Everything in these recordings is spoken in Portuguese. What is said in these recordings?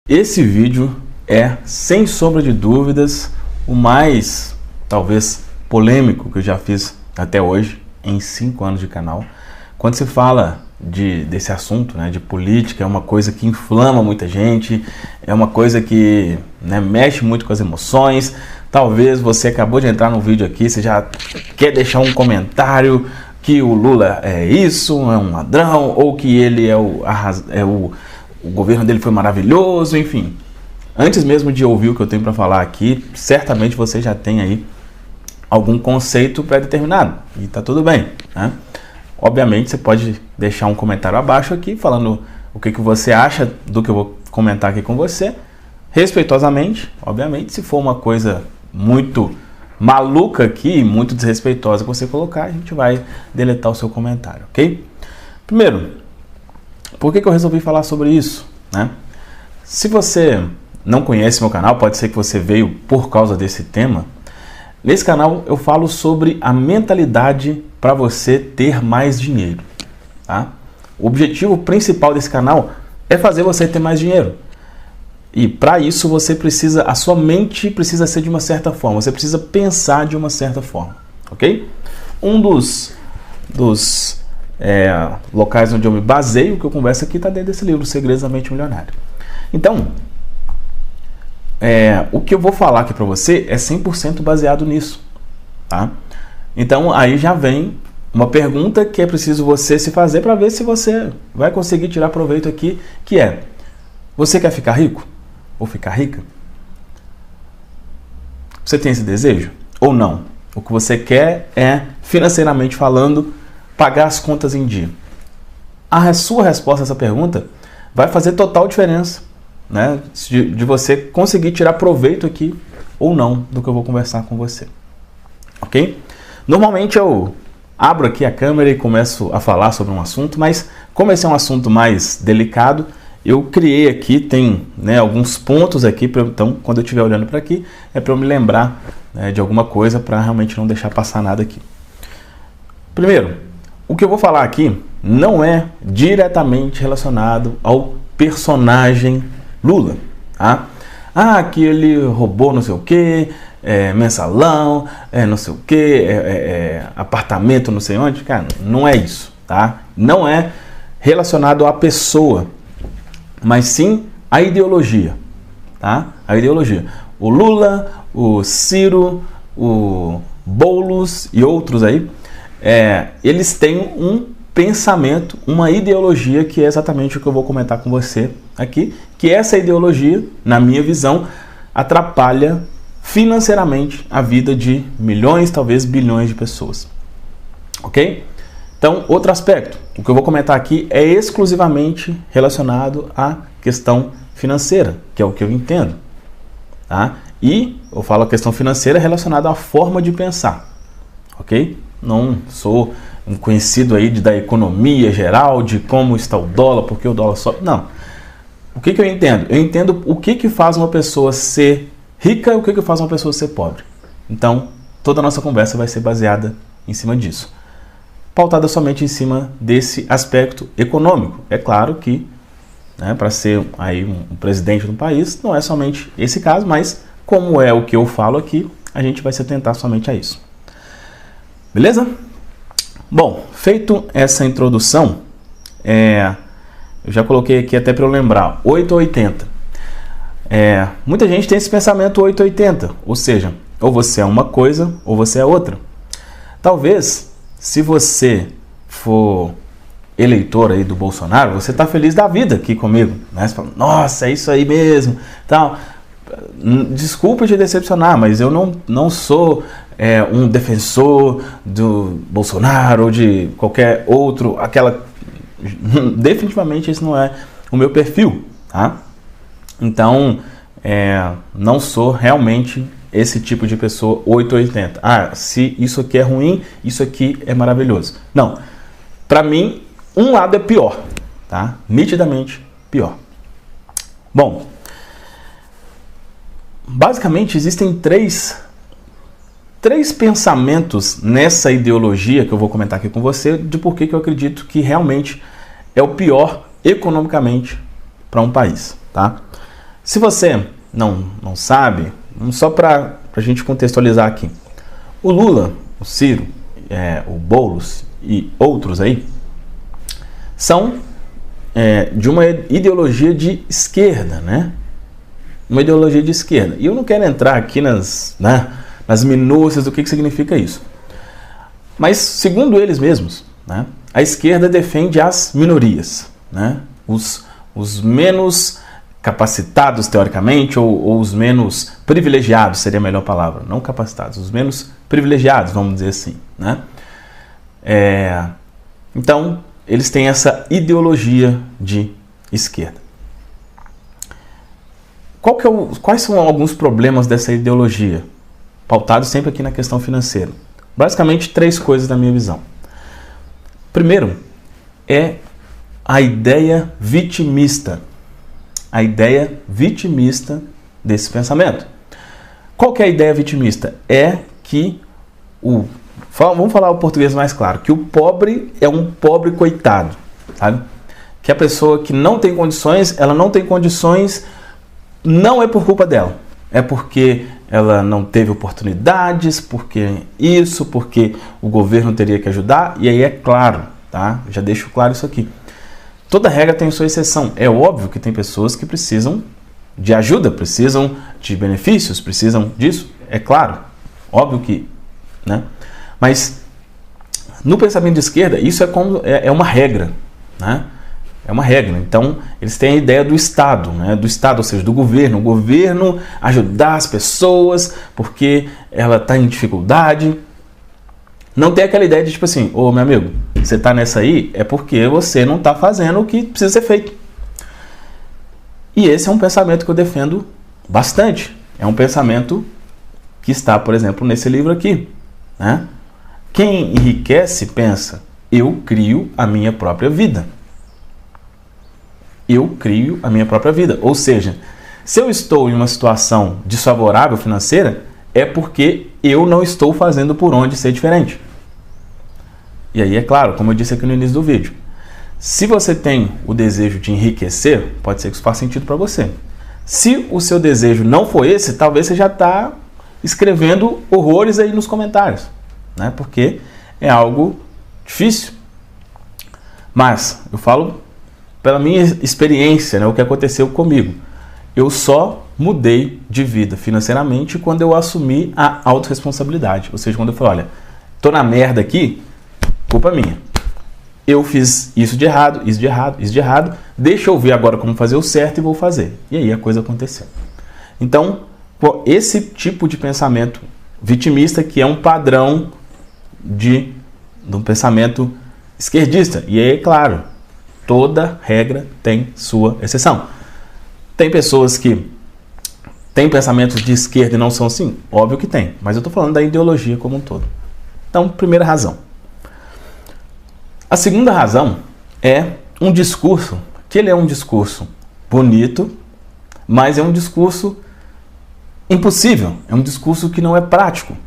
Esse vídeo é, sem sombra de dúvidas, o mais, talvez, polêmico que eu já fiz até hoje, em 5 anos de canal. Quando se fala desse assunto, né, de política, é uma coisa que inflama muita gente, é uma coisa que, né, mexe muito com as emoções. Talvez você acabou de entrar no vídeo aqui, você já quer deixar um comentário que o Lula é isso, é um ladrão, ou que ele o governo dele foi maravilhoso, enfim. Antes mesmo de ouvir o que eu tenho para falar aqui, certamente você já tem aí algum conceito pré-determinado, e tá tudo bem, né? Obviamente você pode deixar um comentário abaixo aqui, falando o que você acha do que eu vou comentar aqui com você, respeitosamente, obviamente. Se for uma coisa muito maluca aqui, muito desrespeitosa que você colocar, a gente vai deletar o seu comentário, ok? Primeiro, por que eu resolvi falar sobre isso, né? Se você não conhece meu canal, pode ser que você veio por causa desse tema. Nesse canal eu falo sobre a mentalidade para você ter mais dinheiro, tá? O objetivo principal desse canal é fazer você ter mais dinheiro. E para isso a sua mente precisa ser de uma certa forma, você precisa pensar de uma certa forma, ok? Um dos locais onde eu me baseio, que eu converso aqui, está dentro desse livro, Segredos da Mente Milionária. Então, o que eu vou falar aqui para você é 100% baseado nisso, tá? Então, aí já vem uma pergunta que é preciso você se fazer para ver se você vai conseguir tirar proveito aqui, que é: você quer ficar rico? Ou ficar rica? Você tem esse desejo? Ou não? O que você quer é, financeiramente falando, pagar as contas em dia. A sua resposta a essa pergunta vai fazer total diferença, né, de você conseguir tirar proveito aqui ou não do que eu vou conversar com você, ok? Normalmente eu abro aqui a câmera e começo a falar sobre um assunto, mas como esse é um assunto mais delicado, eu criei aqui, tem, né, alguns pontos aqui, então quando eu estiver olhando para aqui, é para eu me lembrar, né, de alguma coisa, para realmente não deixar passar nada aqui. Primeiro, o que eu vou falar aqui não é diretamente relacionado ao personagem Lula, tá? Que ele roubou não sei o que, mensalão, não sei o que, apartamento não sei onde. Cara, não é isso, tá? Não é relacionado à pessoa, mas sim à ideologia, tá? A ideologia. O Lula, o Ciro, o Boulos e outros aí, eles têm um pensamento, uma ideologia que é exatamente o que eu vou comentar com você aqui, que essa ideologia, na minha visão, atrapalha financeiramente a vida de milhões, talvez bilhões de pessoas, ok? Então, outro aspecto, o que eu vou comentar aqui é exclusivamente relacionado à questão financeira, que é o que eu entendo, tá? E eu falo a questão financeira relacionada à forma de pensar, ok? Não sou um conhecido aí da economia geral, de como está o dólar, porque o dólar sobe. Não. O que eu entendo? Eu entendo o que faz uma pessoa ser rica e o que faz uma pessoa ser pobre. Então, toda a nossa conversa vai ser baseada em cima disso. Pautada somente em cima desse aspecto econômico. É claro que, né, para ser aí um presidente do país, não é somente esse caso, mas como é o que eu falo aqui, a gente vai se atentar somente a isso. Beleza? Bom, feito essa introdução, eu já coloquei aqui até para eu lembrar, 8 ou 80. Muita gente tem esse pensamento 880, ou seja, ou você é uma coisa ou você é outra. Talvez, se você for eleitor aí do Bolsonaro, você está feliz da vida aqui comigo, né? Você fala, nossa, é isso aí mesmo, tal. Desculpa te decepcionar, mas eu não sou um defensor do Bolsonaro ou de qualquer outro, definitivamente esse não é o meu perfil, tá? Então, não sou realmente esse tipo de pessoa 880. Se isso aqui é ruim, isso aqui é maravilhoso. Não, para mim, um lado é pior, tá? Nitidamente pior. Bom, basicamente existem três pensamentos nessa ideologia que eu vou comentar aqui com você, de por que eu acredito que realmente é o pior economicamente para um país, tá? Se você não sabe, só para a gente contextualizar aqui, o Lula, o Ciro, o Boulos e outros aí são de uma ideologia de esquerda, né? Uma ideologia de esquerda. E eu não quero entrar aqui nas minúcias do que significa isso. Mas, segundo eles mesmos, né, a esquerda defende as minorias, né? Os menos capacitados, teoricamente, ou os menos privilegiados, seria a melhor palavra. Não capacitados, os menos privilegiados, vamos dizer assim, né? Então, eles têm essa ideologia de esquerda. Quais são alguns problemas dessa ideologia? Pautados sempre aqui na questão financeira. Basicamente, 3 coisas na minha visão. Primeiro, é a ideia vitimista. A ideia vitimista desse pensamento. Qual que é a ideia vitimista? É que vamos falar o português mais claro, que o pobre é um pobre coitado, sabe? Que a pessoa que não tem condições, ela não tem condições, não é por culpa dela, é porque ela não teve oportunidades, porque o governo teria que ajudar, e aí é claro, tá? Já deixo claro isso aqui. Toda regra tem sua exceção. É óbvio que tem pessoas que precisam de ajuda, precisam de benefícios, precisam disso, é claro, óbvio que, né? Mas no pensamento de esquerda, isso é uma regra, né? É uma regra. Então, eles têm a ideia do Estado, né? Do Estado, ou seja, do governo. O governo ajudar as pessoas porque ela está em dificuldade. Não tem aquela ideia de tipo assim, ô meu amigo, você está nessa aí é porque você não está fazendo o que precisa ser feito. E esse é um pensamento que eu defendo bastante. É um pensamento que está, por exemplo, nesse livro aqui, né? Quem enriquece pensa, eu crio a minha própria vida. Eu crio a minha própria vida. Ou seja, se eu estou em uma situação desfavorável financeira, é porque eu não estou fazendo por onde ser diferente. E aí, é claro, como eu disse aqui no início do vídeo, se você tem o desejo de enriquecer, pode ser que isso faça sentido para você. Se o seu desejo não for esse, talvez você já está escrevendo horrores aí nos comentários, né? Porque é algo difícil. Mas eu falo pela minha experiência, né, o que aconteceu comigo. Eu só mudei de vida financeiramente quando eu assumi a autorresponsabilidade. Ou seja, quando eu falei, olha, tô na merda aqui, culpa minha. Eu fiz isso de errado, isso de errado, isso de errado. Deixa eu ver agora como fazer o certo e vou fazer. E aí a coisa aconteceu. Então, esse tipo de pensamento vitimista que é um padrão de um pensamento esquerdista. E aí, claro, toda regra tem sua exceção. Tem pessoas que têm pensamentos de esquerda e não são assim? Óbvio que tem, mas eu estou falando da ideologia como um todo. Então, primeira razão. A segunda razão é um discurso, que ele é um discurso bonito, mas é um discurso impossível, é um discurso que não é prático,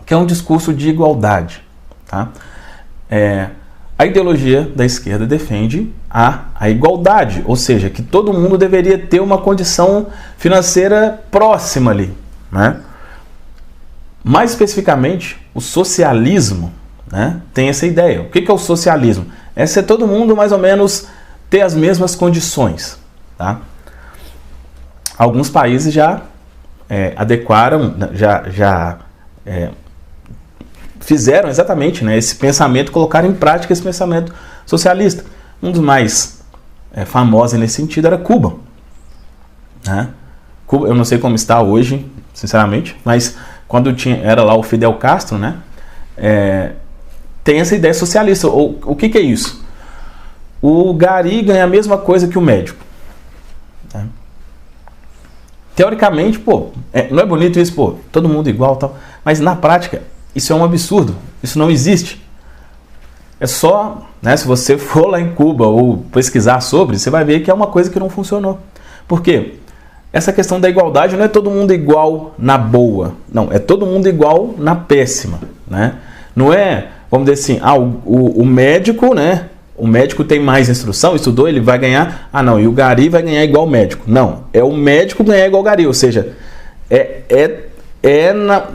que é um discurso de igualdade, tá? A ideologia da esquerda defende a igualdade, ou seja, que todo mundo deveria ter uma condição financeira próxima ali, né? Mais especificamente, o socialismo, né, tem essa ideia. O que é o socialismo? É ser todo mundo mais ou menos ter as mesmas condições, tá? Alguns países já adequaram, já fizeram exatamente, né, esse pensamento, colocaram em prática esse pensamento socialista. Um dos mais famosos nesse sentido era Cuba, né? Cuba, eu não sei como está hoje, sinceramente, mas quando era lá o Fidel Castro, né, tem essa ideia socialista. O que é isso? O gari ganha a mesma coisa que o médico, né? Teoricamente, não é bonito isso, todo mundo igual, tal, mas na prática isso é um absurdo, isso não existe. É só, né, se você for lá em Cuba ou pesquisar sobre, você vai ver que é uma coisa que não funcionou. Por quê? Essa questão da igualdade não é todo mundo igual na boa, não, é todo mundo igual na péssima, né? Não é, vamos dizer assim, o médico, né, o médico tem mais instrução, estudou, ele vai ganhar, não, e o gari vai ganhar igual o médico. Não, é o médico ganhar igual o gari, ou seja,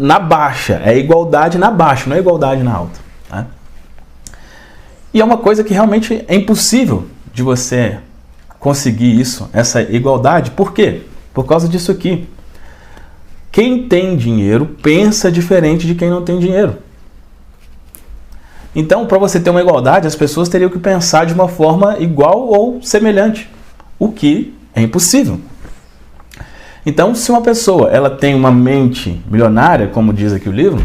na baixa, é igualdade na baixa, não é igualdade na alta. Né? E é uma coisa que realmente é impossível de você conseguir isso, essa igualdade. Por quê? Por causa disso aqui. Quem tem dinheiro pensa diferente de quem não tem dinheiro. Então, para você ter uma igualdade, as pessoas teriam que pensar de uma forma igual ou semelhante, o que é impossível. Então, se uma pessoa ela tem uma mente milionária, como diz aqui o livro,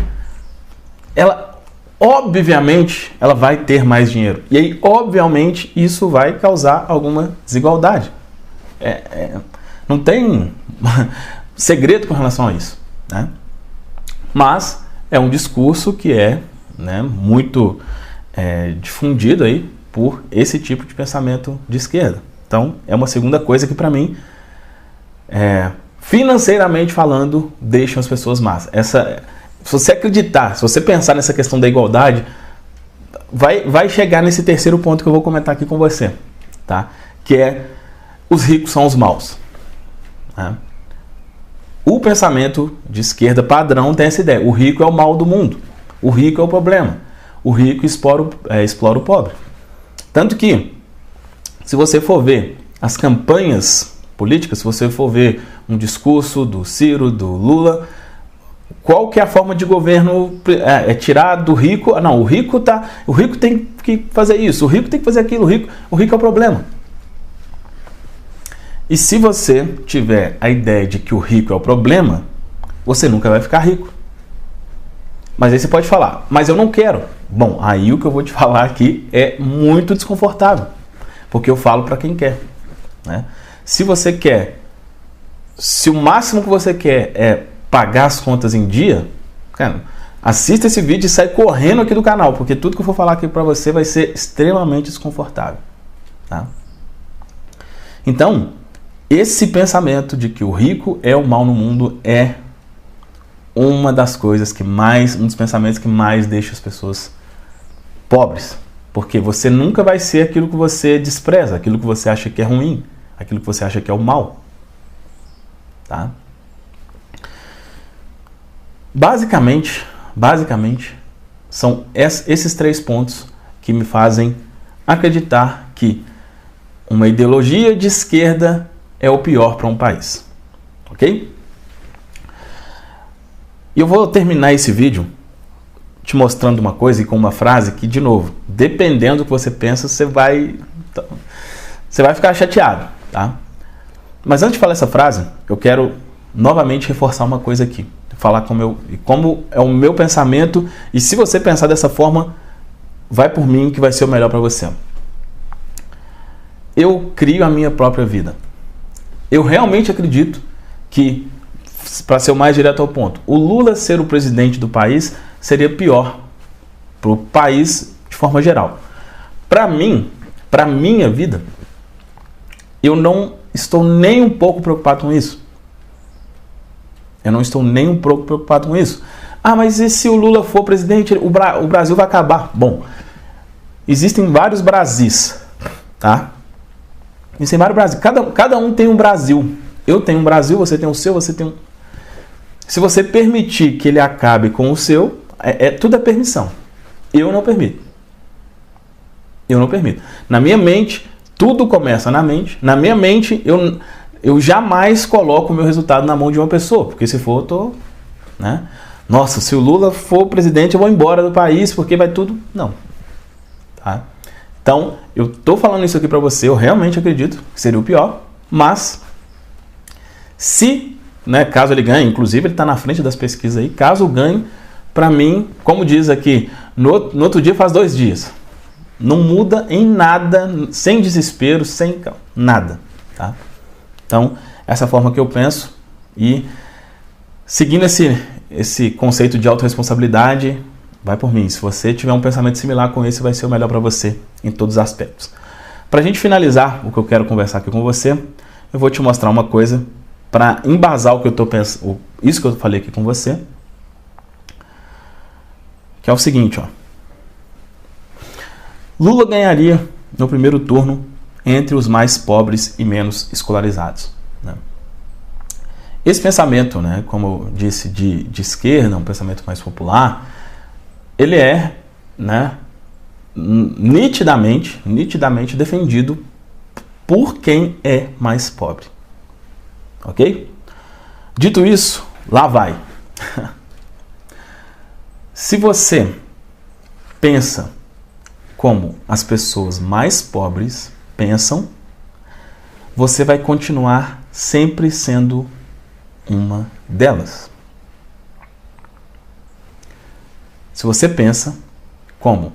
ela, obviamente, ela vai ter mais dinheiro. E aí, obviamente, isso vai causar alguma desigualdade. Não tem segredo com relação a isso. Né? Mas é um discurso que é, né, muito difundido aí por esse tipo de pensamento de esquerda. Então, é uma segunda coisa que, para mim, financeiramente falando, deixam as pessoas más. Se você acreditar, se você pensar nessa questão da igualdade, vai chegar nesse terceiro ponto que eu vou comentar aqui com você, tá? Que é os ricos são os maus. Né? O pensamento de esquerda padrão tem essa ideia. O rico é o mal do mundo. O rico é o problema. O rico explora o pobre. Tanto que, se você for ver as campanhas políticas, se você for ver um discurso do Ciro, do Lula, qual que é a forma de governo? Tirar do rico? Não, o rico tem que fazer isso, o rico tem que fazer aquilo, o rico é o problema. E se você tiver a ideia de que o rico é o problema, você nunca vai ficar rico. Mas aí você pode falar, mas eu não quero. Bom, aí o que eu vou te falar aqui é muito desconfortável, porque eu falo para quem quer. Né? Se você quer, se o máximo que você quer é pagar as contas em dia, cara, assista esse vídeo e sai correndo aqui do canal, porque tudo que eu for falar aqui para você vai ser extremamente desconfortável. Tá? Então, esse pensamento de que o rico é o mal no mundo é uma das coisas que mais, um dos pensamentos que mais deixa as pessoas pobres. Porque você nunca vai ser aquilo que você despreza, aquilo que você acha que é ruim, aquilo que você acha que é o mal. Tá? Basicamente, são esses 3 pontos que me fazem acreditar que uma ideologia de esquerda é o pior para um país. Ok? E eu vou terminar esse vídeo te mostrando uma coisa e com uma frase que, de novo, dependendo do que você pensa, você vai ficar chateado. Tá? Mas antes de falar essa frase, eu quero novamente reforçar uma coisa aqui. Falar como é o meu pensamento, e se você pensar dessa forma, vai por mim que vai ser o melhor para você. Eu crio a minha própria vida. Eu realmente acredito que, para ser o mais direto ao ponto, o Lula ser o presidente do país seria pior para o país de forma geral. Para mim, para minha vida, eu não estou nem um pouco preocupado com isso. Eu não estou nem um pouco preocupado com isso. Mas e se o Lula for presidente, o Brasil vai acabar? Bom, existem vários Brasis, tá? Existem vários Brasis. Cada um tem um Brasil. Eu tenho um Brasil, você tem o seu, você tem um... Se você permitir que ele acabe com o seu, tudo é permissão. Eu não permito. Eu não permito. Na minha mente, tudo começa na mente. Na minha mente, eu jamais coloco o meu resultado na mão de uma pessoa, porque se for, eu tô... Né? Nossa, se o Lula for presidente, eu vou embora do país, porque vai tudo... Não. Tá? Então, eu tô falando isso aqui pra você, eu realmente acredito que seria o pior, mas se, né, caso ele ganhe, inclusive ele tá na frente das pesquisas aí, caso ganhe, pra mim, como diz aqui, no outro dia faz 2 dias. Não muda em nada, sem desespero, sem nada. Tá? Então, essa forma que eu penso, e seguindo esse conceito de autorresponsabilidade, vai por mim. Se você tiver um pensamento similar com esse, vai ser o melhor para você em todos os aspectos. Para a gente finalizar o que eu quero conversar aqui com você, eu vou te mostrar uma coisa para embasar o que eu estou pensando, isso que eu falei aqui com você, que é o seguinte, ó. Lula ganharia no primeiro turno entre os mais pobres e menos escolarizados, né? Esse pensamento, né, como eu disse, de esquerda, um pensamento mais popular, ele é, né, nitidamente defendido por quem é mais pobre. Ok? Dito isso, lá vai. Se você pensa como as pessoas mais pobres pensam, você vai continuar sempre sendo uma delas. Se você pensa como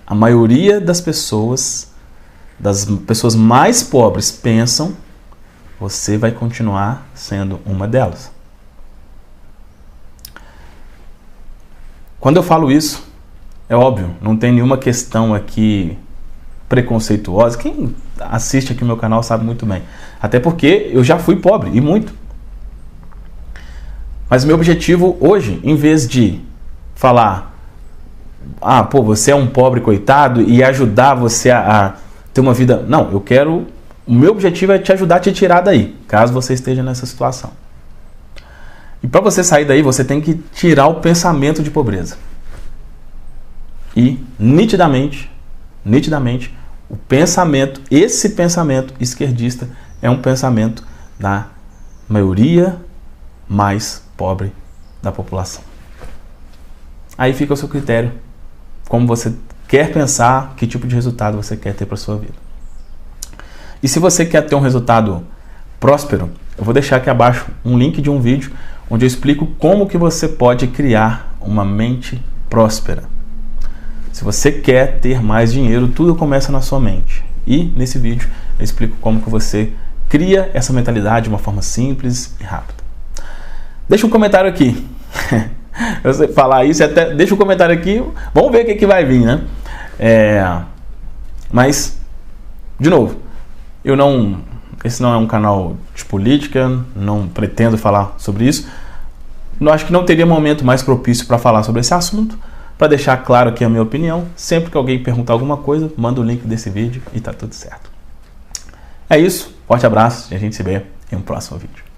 a maioria das pessoas mais pobres pensam, você vai continuar sendo uma delas. Quando eu falo isso, é óbvio, não tem nenhuma questão aqui preconceituosa. Quem assiste aqui o meu canal sabe muito bem. Até porque eu já fui pobre, e muito. Mas o meu objetivo hoje, em vez de falar, você é um pobre coitado, e ajudar você a ter uma vida... Não, o meu objetivo é te ajudar a te tirar daí, caso você esteja nessa situação. E para você sair daí, você tem que tirar o pensamento de pobreza. E, nitidamente, esse pensamento esquerdista é um pensamento da maioria mais pobre da população. Aí fica o seu critério, como você quer pensar, que tipo de resultado você quer ter para a sua vida. E se você quer ter um resultado próspero, eu vou deixar aqui abaixo um link de um vídeo onde eu explico como que você pode criar uma mente próspera. Se você quer ter mais dinheiro, tudo começa na sua mente. E nesse vídeo eu explico como que você cria essa mentalidade de uma forma simples e rápida. Deixa um comentário aqui. Eu sei falar isso, até deixa um comentário aqui. Vamos ver o que vai vir, né? Mas, de novo, esse não é um canal de política, não pretendo falar sobre isso. Eu acho que não teria momento mais propício para falar sobre esse assunto. Para deixar claro aqui a minha opinião, sempre que alguém perguntar alguma coisa, manda o link desse vídeo e tá tudo certo. É isso, forte abraço e a gente se vê em um próximo vídeo.